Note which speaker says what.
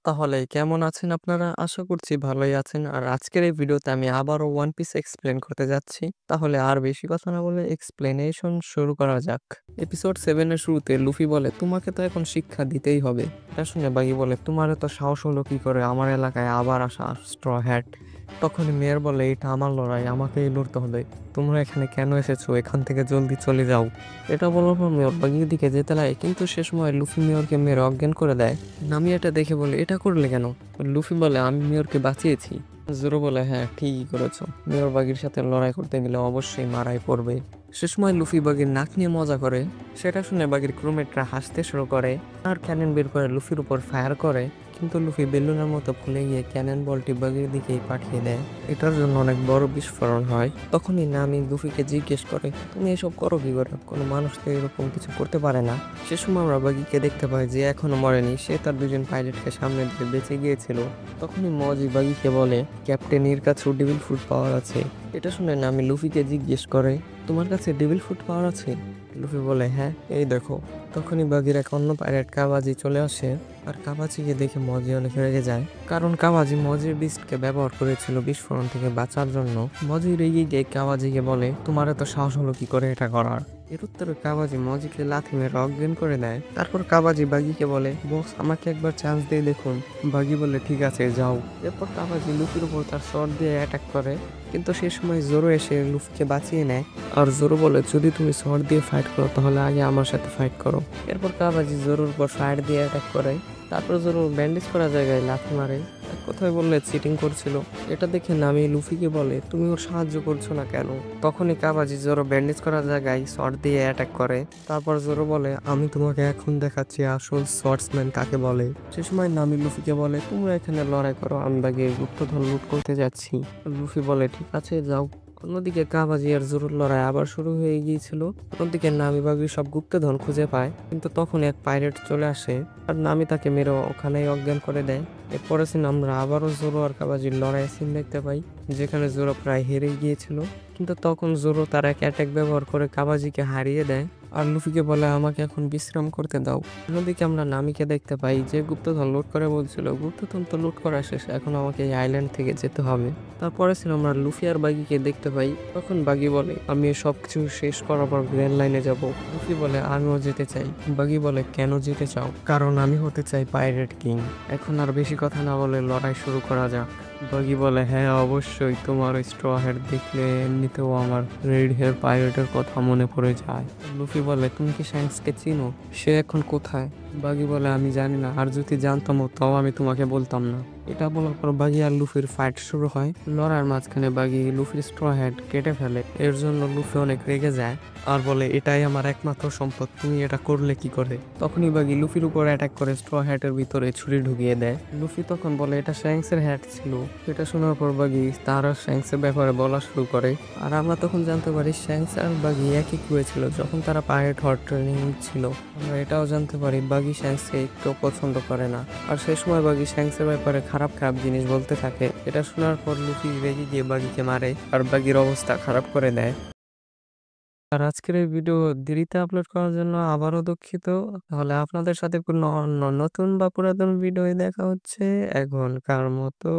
Speaker 1: তাহলে কেমন আছেন আপনারা? আশা করছি ভালোই আছেন। আর আজকের এই ভিডিওতে আমি আবারও ওয়ান পিস এক্সপ্লেন করতে যাচ্ছি। তাহলে আর বেশি কথা না বলে এক্সপ্লেনেশন শুরু করা যাক। এপিসোড 7 এর শুরুতে লুফি বলে, তোমাকে তো এখন শিক্ষা দিতেই হবে। এটা শুনে বাগি বলে, তোমার এত সাহস হলো কি করে আমার এলাকায় আবার আসা, স্ট্র হ্যাট? তখনই মেয়ের বলে, এটা আমার লড়াই, আমাকেই লড়তে হবে। তোমরা এখানে কেন এসেছো? এখান থেকে জলদি চলে যাও। এটা বলার পর মেয়র বাগির দিকে যেতে লাগে, কিন্তু সে সময় লুফি মেয়রকে মেরে অজ্ঞান করে দেয়। নামি এটা দেখে বলে, এটা করলে কেন? লুফি বলে, আমি মেয়রকে বাঁচিয়েছি। জোরো বলে, হ্যাঁ ঠিকই করেছো। মেয়র বাগির সাথে লড়াই করতে গেলে অবশ্যই মারাই পড়বে। সে সময় লুফি বাগির নাক নিয়ে মজা করে। সেটা শুনে বাগির ক্রুমেটরা হাসতে শুরু করে আর ক্যানন বের করে লুফির উপর ফায়ার করে। কিন্তু লুফি বেলুনের মতো ফুলে গিয়ে ক্যানন বলটি বাগির দিকেই পাঠিয়ে দেয়। এটার জন্য অনেক বড় বিস্ফোরণ হয়। তখনই নামি লুফিকে জিজ্ঞেস করে, তুমি এসব করো কি করে? কোনো মানুষ তো এরকম কিছু করতে পারে না। সে সময় আমরা বাগিকে দেখতে পাই যে এখনো মরেনি, সে তার দুজন পাইলটকে সামনে দিয়ে বেঁচে গিয়েছিল। তখনই মজি বাগিকে বলে, ক্যাপ্টেনের কাছেও ডেভিল ফুড পাওয়ার আছে। এটা শুনে নামি লুফিকে জিজ্ঞেস করে, তোমার কাছে ডেভিল ফুড পাওয়ার আছে? লুফি বলে, হ্যাঁ এই দেখো। তখনই বাগির এক অন্য পাইলট কাবাজি চলে আসে। আর কাবাজিকে দেখে মজি অনেক রেগে যায়, কারণ কাবাজি মজির বিস্টকে ব্যবহার করেছিল বিস্ফোরণ থেকে বাঁচার জন্য। মজি রেগে গিয়ে কাবাজিকে বলে, তোমার এত সাহস হলো কি করে এটা করার? এর উত্তরে কাবাজি মজিকে লাথি মেরে অজ্ঞান করে দেয়। তারপর কাবাজি বাগিকে বলে, বস আমাকে একবার চান্স দিয়ে দেখুন। বাগি বলে, ঠিক আছে যাও। এরপর কাবাজি লুফির উপর তার শট দিয়ে অ্যাটাক করে, কিন্তু সে সময় জোরো এসে লুফিকে বাঁচিয়ে নেয়। আর জোরো বলে, যদি তুমি শট দিয়ে ফাইট করো তাহলে আগে আমার সাথে ফাইট করো। এরপর কাবাজি জোরোর উপর ফায়ার দিয়ে অ্যাটাক করে। তারপর জোরো ব্যান্ডেজ করা জায়গায় লাথি মারে। এক কথায় বললে চিটিং করছিল। এটা দেখে নামি লুফিকে বলে, তুমি ওর সাহায্য করছো না কেন? তখনই কাবাজি জোরো ব্যান্ডেজ করা জায়গায় শট দিয়ে অ্যাটাক করে। তারপর জোরো বলে, আমি তোমাকে এখন দেখাচ্ছি আসল শর্টসম্যান কাকে বলে। সে সময় নামি লুফিকে বলে, তোমরা এখানে লড়াই করো, আমি বাগিয়ে গুপ্তধন লুট করতে যাচ্ছি। লুফি বলে, ঠিক আছে যাও। অন্যদিকে কাবাজি আর জোরুর লড়াই আবার শুরু হয়ে গিয়েছিল। অন্যদিকে নামি বাগি সব গুপ্তধন খুঁজে পায়, কিন্তু তখন এক পাইরেট চলে আসে আর নামি তাকে মেরে ওখানেই অজ্ঞান করে দেয়। এরপরে সিন আমরা আবারও জোরো আর কাবাজির লড়াই সিন দেখতে পাই, যেখানে জোরো প্রায় হেরে গিয়েছিল, কিন্তু তখন জোরো তার এক অ্যাটাক ব্যবহার করে কাবাজিকে হারিয়ে দেয়। আর লুফিকে বলে, আমাকে এখন বিশ্রাম করতে দাও। অন্যদিকে আমরা নামিকে দেখতে পাই, যে গুপ্তধন লুট করে বলছিল, গুপ্তধন তো লুট করা শেষ, এখন আমাকে এই আইল্যান্ড থেকে যেতে হবে। তারপরে ছিল আমরা লুফি আর বাগিকে দেখতে পাই। তখন বাগি বলে, আমি সব কিছু শেষ করার পর গ্র্যান্ড লাইনে যাব। লুফি বলে, আমিও যেতে চাই। বাগি বলে, কেন যেতে চাও? কারণ আমি হতে চাই পাইরেট কিং। এখন আর বেশি কথা না বলে লড়াই শুরু করা যাক। বাগি বলে, হ্যাঁ অবশ্যই, তোমার ওই স্ট্র হেয়ার দেখলে এমনিতেও আমার রেড হেয়ার পাইরেটের কথা মনে পড়ে যায়। লুফি বলে, তুমি কি শ্যাঙ্কসকে চিনো? সে এখন কোথায়? বাগি বলে, আমি জানি না, আর যদি জানতামও তাও আমি তোমাকে বলতাম না। এটা বলার পর বাগি আর লুফির ফাইট শুরু হয়। লড়াইয়ের মাঝখানে বাগি লুফির স্ট্র হেড কেটে ফেলে। এর জন্য লুফি অনেক রেগে যায় আর বলে, এটাই আমার একমাত্র সম্পদ, তুমি এটা করলে কি করে? তখনই বাগি লুফির উপর অ্যাটাক করে স্ট্র হ্যাটের ভিতরে ছুরি ঢুকিয়ে দেয়। লুফি তখন বলে, এটা শ্যাঙ্কসের হ্যাট ছিল। এটা শোনার পর বাগি তারা শ্যাঙ্কসের ব্যাপারে বলা শুরু করে। আর আমরা তখন জানতে পারি শ্যাঙ্কস আর বাগি একই কুয়ে ছিল যখন তারা পাইরেট হওয়ার ট্রেনিং ছিল। আমরা এটাও জানতে পারি বাগি শ্যাঙ্কসকে একটু পছন্দ করে না। আর সেই সময় বাগি শ্যাঙ্কসের ব্যাপারে খারাপ খারাপ জিনিস বলতে থাকে। এটা শোনার পর লুফি রেগে গিয়ে বাগিকে মারে আর বাগির অবস্থা খারাপ করে দেয়। আর আজকের এই ভিডিও দেরিতে আপলোড করার জন্য আবারও দুঃখিত। তাহলে আপনাদের সাথে কোনো অন্য নতুন বা পুরাতন ভিডিও দেখা হচ্ছে। এখনকার মতো